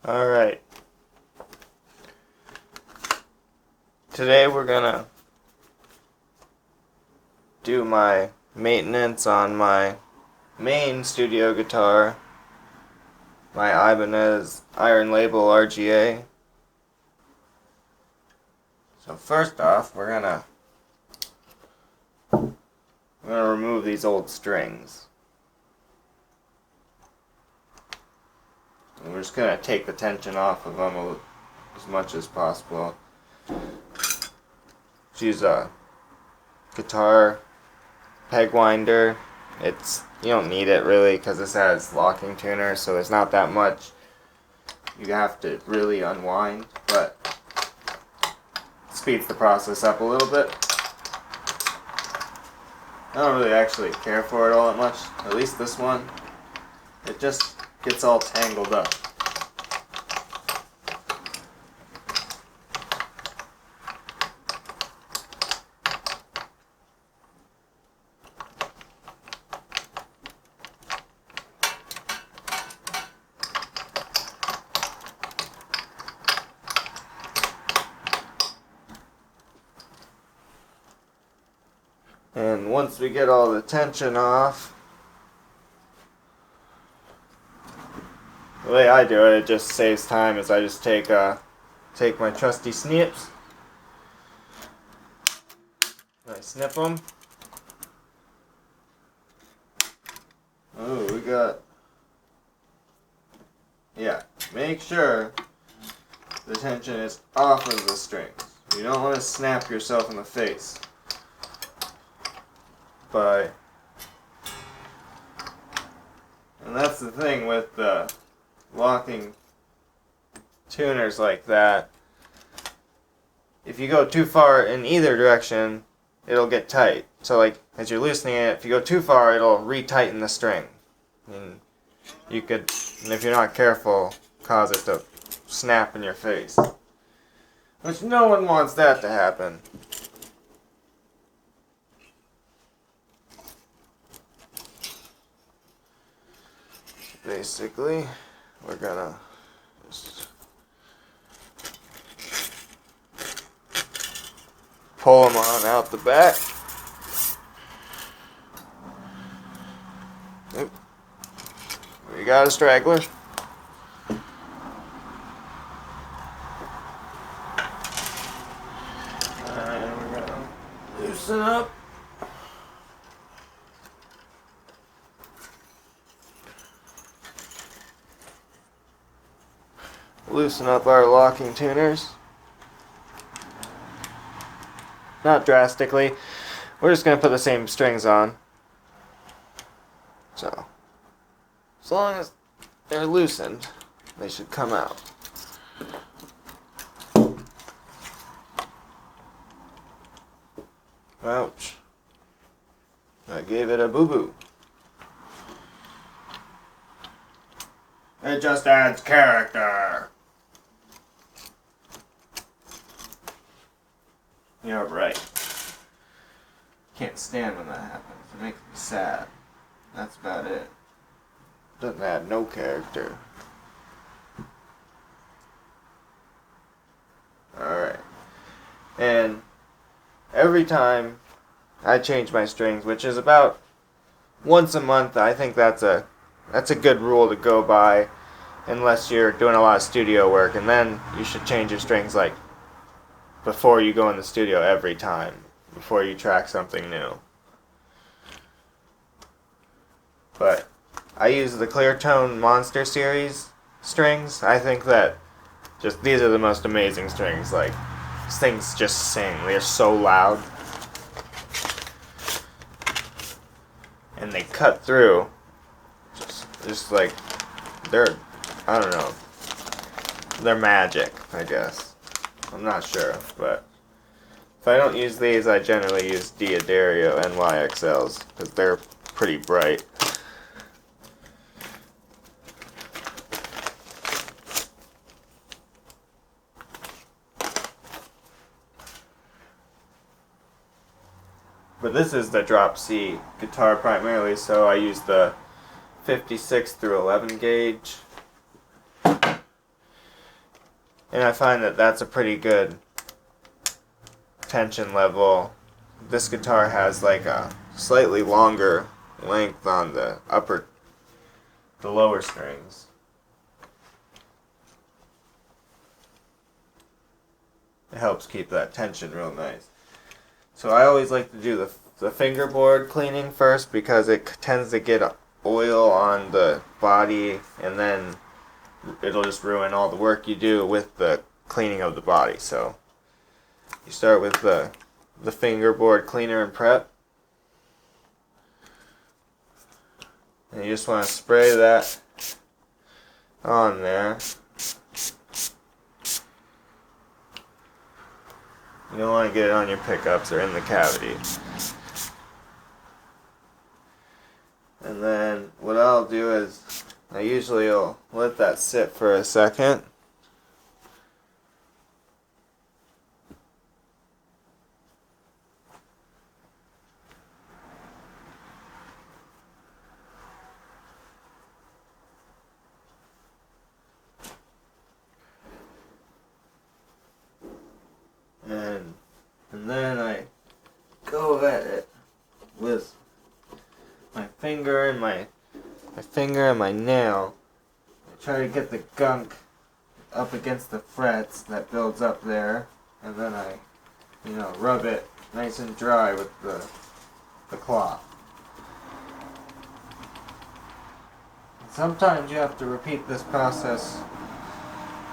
Alright. Today we're gonna do my maintenance on my main studio guitar, my Ibanez Iron Label RGA. So first off, we're gonna remove these old strings. And we're just gonna take the tension off of them as much as possible. Just use a guitar peg winder. You don't need it really because this has locking tuner, so there's not that much you have to really unwind, but it speeds the process up a little bit. I don't really actually care for it all that much, at least this one. It just gets all tangled up. And once we get all the tension off, the way I do it, it just saves time, is I just take my trusty snips, and I snip them. Oh, make sure the tension is off of the strings. You don't want to snap yourself in the face and that's the thing with the locking tuners like that. If you go too far in either direction, it'll get tight. So like, as you're loosening it, if you go too far, it'll re-tighten the string. And you could, and if you're not careful, cause it to snap in your face. Which no one wants that to happen. Basically, we're gonna just pull them on out the back. Oop. We got a straggler. And we're gonna loosen up. Loosen up our locking tuners. Not drastically. We're just going to put the same strings on. So, as long as they're loosened, they should come out. Ouch. I gave it a boo-boo. It just adds character. You're right. Can't stand when that happens. It makes me sad. That's about it. Doesn't add no character. Alright. And every time I change my strings, which is about once a month, I think that's a good rule to go by, unless you're doing a lot of studio work, and then you should change your strings like before you go in the studio every time, before you track something new. But I use the Clear Tone Monster Series strings. I think that these are the most amazing strings. Like, these things just sing. They're so loud. And they cut through. Just like, I don't know. They're magic, I guess. I'm not sure, but if I don't use these, I generally use D'Addario NYXLs, because they're pretty bright. But this is the drop C guitar primarily, so I use the 56 through 11 gauge. And I find that that's a pretty good tension level. This guitar has like a slightly longer length on the lower strings. It helps keep that tension real nice. So I always like to do the fingerboard cleaning first because it tends to get oil on the body, and then it'll just ruin all the work you do with the cleaning of the body. So you start with the fingerboard cleaner and prep. And you just want to spray that on there. You don't want to get it on your pickups or in the cavity. And then what I'll do is I usually will let that sit for a second. And then I go at it with my finger and my nail. I try to get the gunk up against the frets that builds up there, and then I, rub it nice and dry with the cloth. Sometimes you have to repeat this process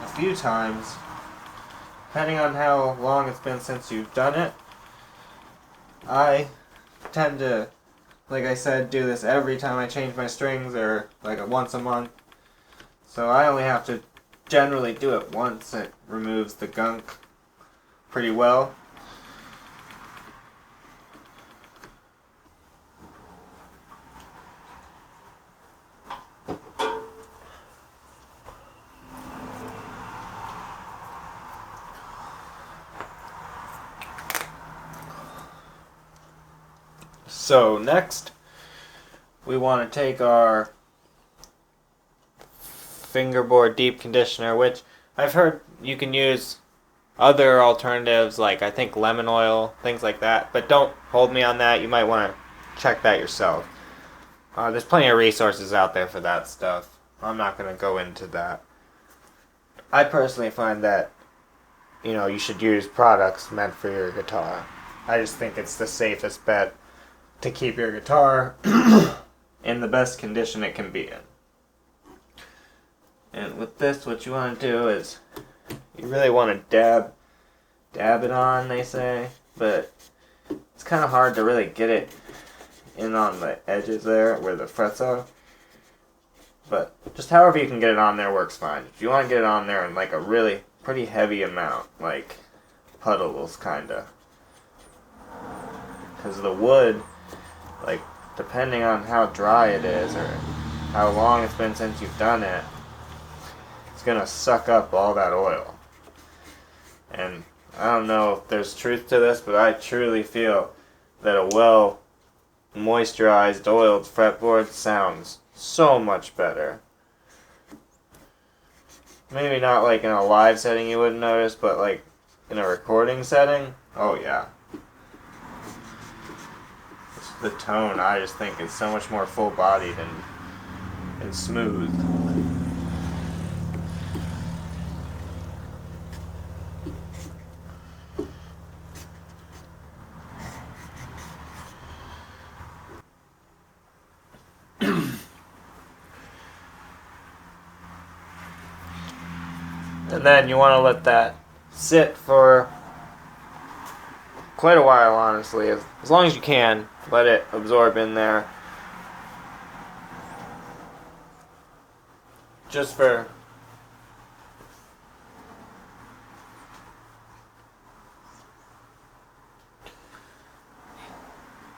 a few times, depending on how long it's been since you've done it. I tend to, like I said, do this every time I change my strings, or like once a month. So I only have to generally do it once. It removes the gunk pretty well. So next, we want to take our fingerboard deep conditioner, which I've heard you can use other alternatives like I think lemon oil, things like that, but don't hold me on that. You might want to check that yourself. There's plenty of resources out there for that stuff. I'm not going to go into that. I personally find that, you should use products meant for your guitar. I just think it's the safest bet to keep your guitar in the best condition it can be in. And with this, what you want to do is you really want to dab it on, they say, but it's kind of hard to really get it in on the edges there where the frets are. But just however you can get it on there works fine. If you want to get it on there in like a really pretty heavy amount, like puddles kinda, because the wood, like, depending on how dry it is or how long it's been since you've done it, it's going to suck up all that oil. And I don't know if there's truth to this, but I truly feel that a well moisturized, oiled fretboard sounds so much better. Maybe not like in a live setting you wouldn't notice, but like in a recording setting, oh yeah. The tone, I just think, is so much more full-bodied and smooth. And then you want to let that sit for quite a while, honestly. As long as you can, let it absorb in there. Just for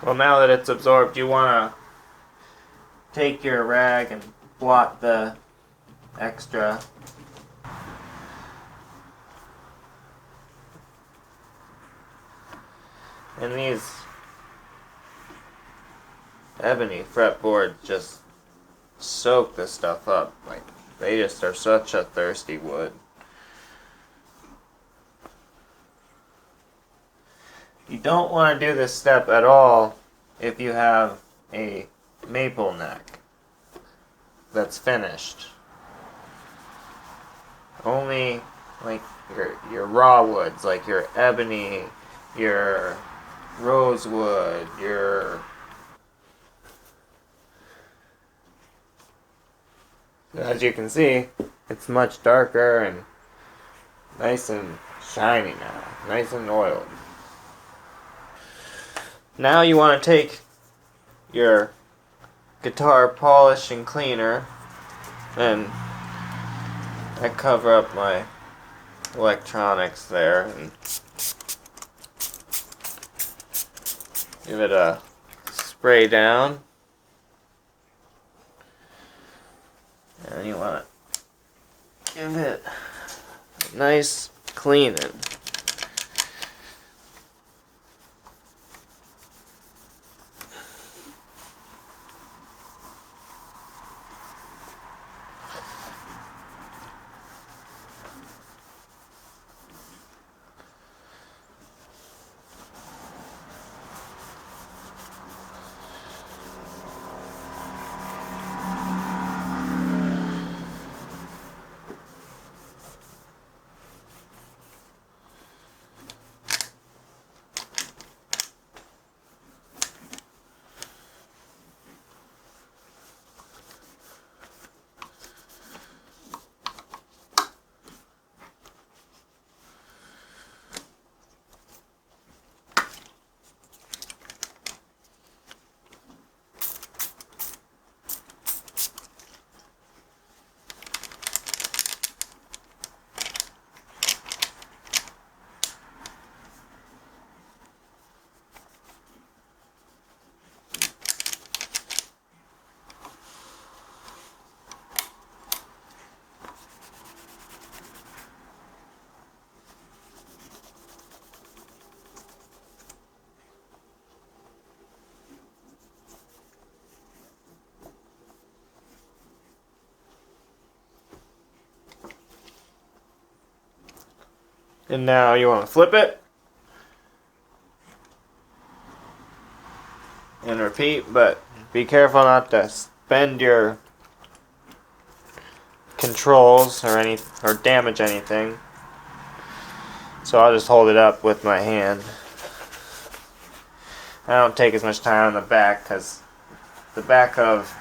well, now that it's absorbed, you want to take your rag and blot the extra. And these ebony fretboards just soak this stuff up. Like, they just are such a thirsty wood. You don't want to do this step at all if you have a maple neck that's finished. Only like your raw woods, like your ebony, your rosewood, as you can see, it's much darker and nice and shiny now, nice and oiled. Now you want to take your guitar polish and cleaner, and I cover up my electronics there and give it a spray down. And you want to give it a nice cleaning. And now you want to flip it and repeat, but be careful not to bend your controls or damage anything. So I'll just hold it up with my hand. I don't take as much time on the back because the back of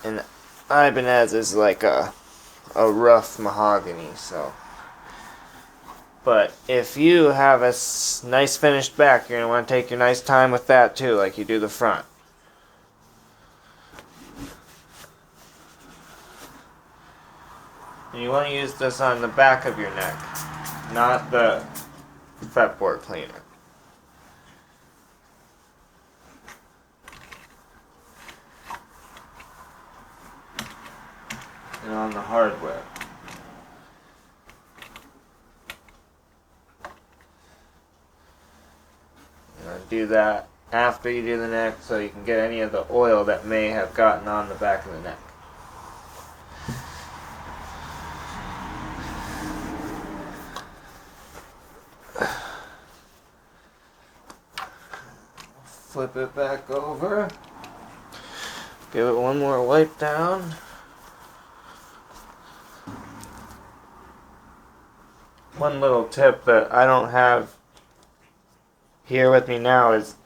an Ibanez is like a rough mahogany, so. But if you have a nice finished back, you're going to want to take your nice time with that too, like you do the front. And you want to use this on the back of your neck, not the fretboard cleaner. And on the hardware. Do that after you do the neck so you can get any of the oil that may have gotten on the back of the neck. Flip it back over. Give it one more wipe down. One little tip that I don't have here with me now is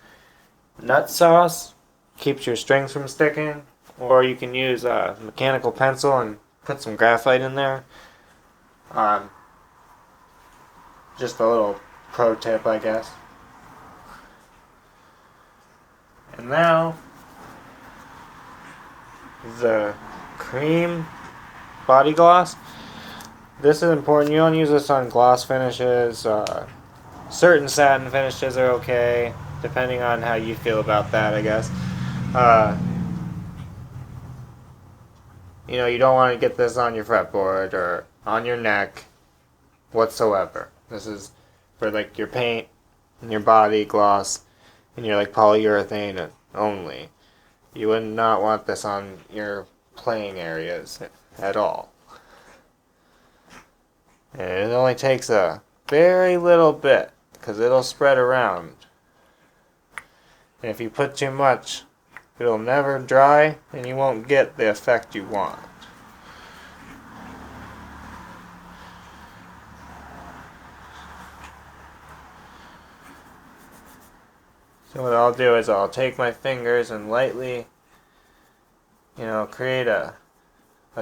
nut sauce keeps your strings from sticking, or you can use a mechanical pencil and put some graphite in there. Just a little pro tip, I guess. And now the cream body gloss. This is important. You don't use this on gloss finishes. Certain satin finishes are okay, depending on how you feel about that, I guess. You don't want to get this on your fretboard or on your neck whatsoever. This is for like your paint and your body gloss and your like polyurethane only. You would not want this on your playing areas at all. And it only takes a very little bit. because it'll spread around. And if you put too much, it'll never dry and you won't get the effect you want. So what I'll do is I'll take my fingers and lightly, create a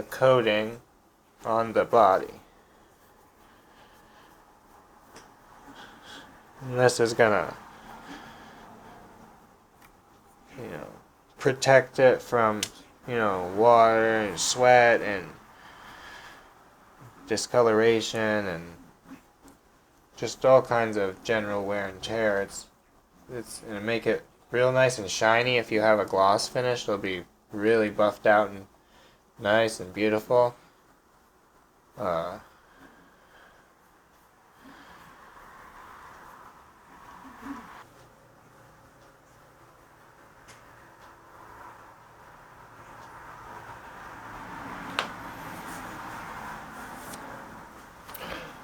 coating on the body. And this is gonna, protect it from, water and sweat and discoloration and just all kinds of general wear and tear. It's gonna make it real nice and shiny. If you have a gloss finish, it'll be really buffed out and nice and beautiful.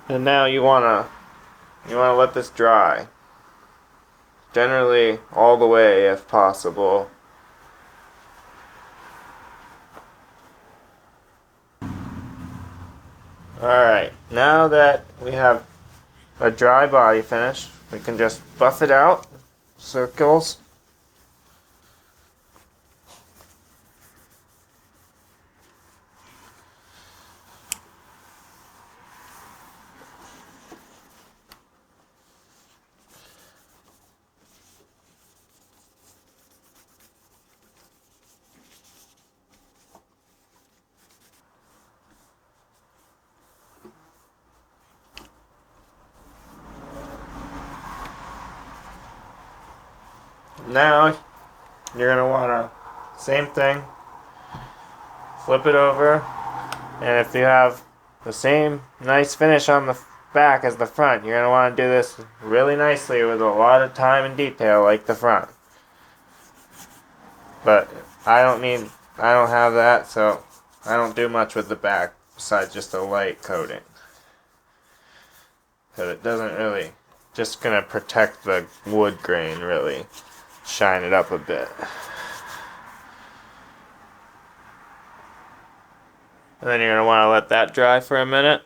And now you wanna let this dry. Generally all the way if possible. Alright, now that we have a dry body finish, we can just buff it out, circles. Now, you're going to want to, same thing, flip it over, and if you have the same nice finish on the back as the front, you're going to want to do this really nicely with a lot of time and detail like the front. But I don't have that, so I don't do much with the back besides just a light coating. Because it doesn't really, just going to protect the wood grain really. Shine it up a bit. And then you're going to want to let that dry for a minute.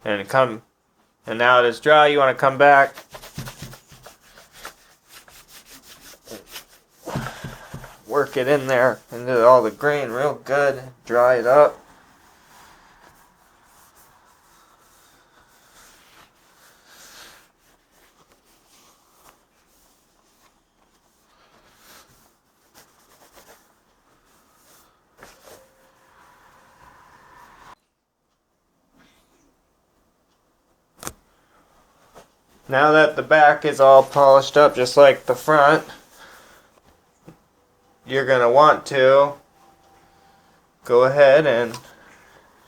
And now it is dry, you want to come back. Work it in there into all the grain real good. Dry it up. Now that the back is all polished up just like the front, you're going to want to go ahead and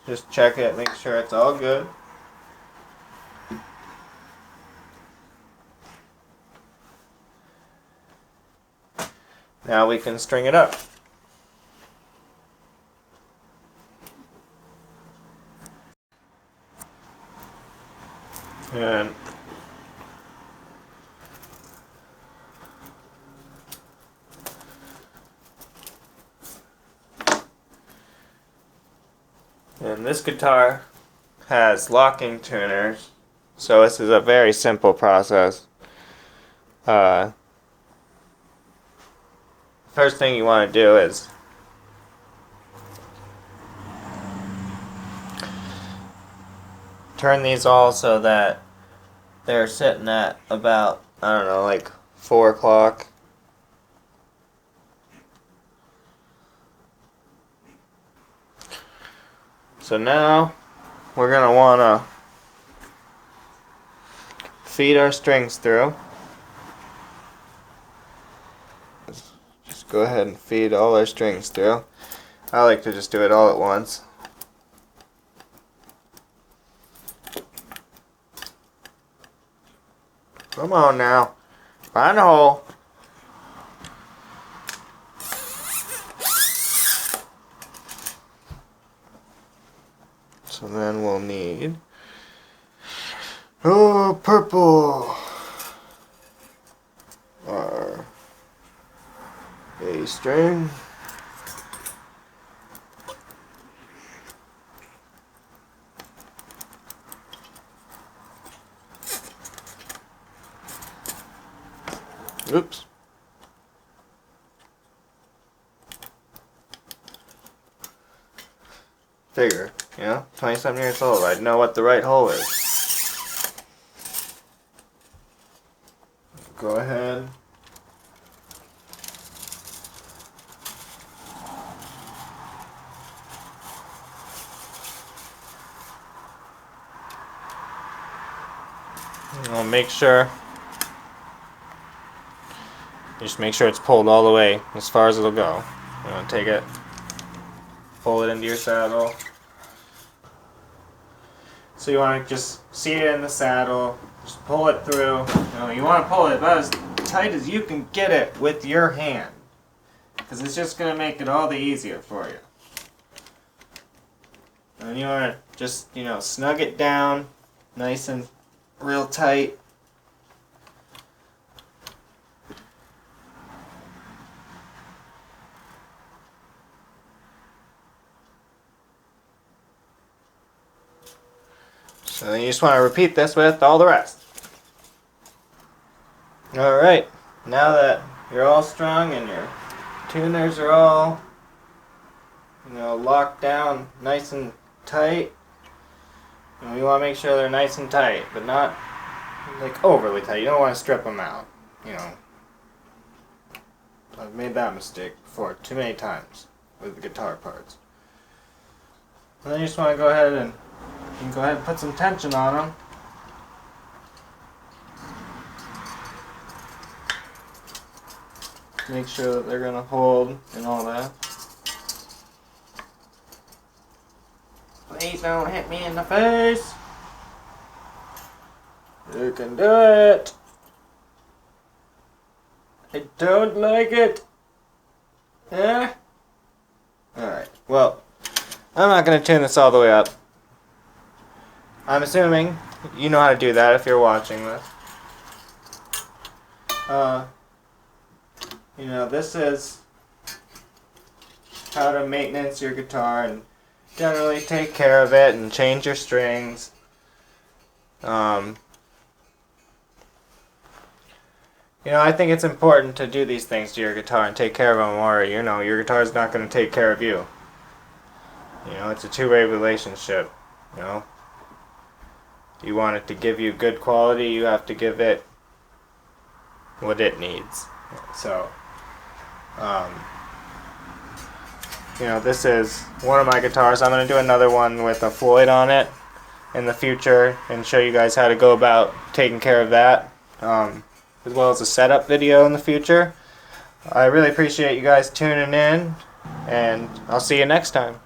just check it, make sure it's all good. Now we can string it up. And this guitar has locking tuners, so this is a very simple process. First thing you want to do is turn these all so that they're sitting at about, I don't know, like 4 o'clock. So now we're going to want to feed our strings through. Just go ahead and feed all our strings through. I like to just do it all at once. Come on now, find a hole. So then we'll need Oh, purple. R. A string. Oops. Figure, 20-something years old, I'd know what the right hole is. Go ahead. I'll make sure. Just make sure it's pulled all the way as far as it'll go. Take it, pull it into your saddle. So you want to just seat it in the saddle, just pull it through. You want to pull it about as tight as you can get it with your hand, because it's just going to make it all the easier for you. And you want to just, snug it down nice and real tight. So then you just want to repeat this with all the rest. Alright, now that you're all strung and your tuners are all, locked down nice and tight, you want to make sure they're nice and tight, but not like overly tight. You don't want to strip them out. I've made that mistake before too many times with the guitar parts. And then you just want to go ahead and put some tension on them. Make sure that they're going to hold and all that. Please don't hit me in the face. You can do it. I don't like it. Yeah? Alright, well, I'm not going to tune this all the way up. I'm assuming you know how to do that if you're watching this. This is how to maintenance your guitar and generally take care of it and change your strings. I think it's important to do these things to your guitar and take care of them, or your guitar's not going to take care of you. It's a two-way relationship. You want it to give you good quality, you have to give it what it needs. So, this is one of my guitars. I'm going to do another one with a Floyd on it in the future and show you guys how to go about taking care of that, as well as a setup video in the future. I really appreciate you guys tuning in, and I'll see you next time.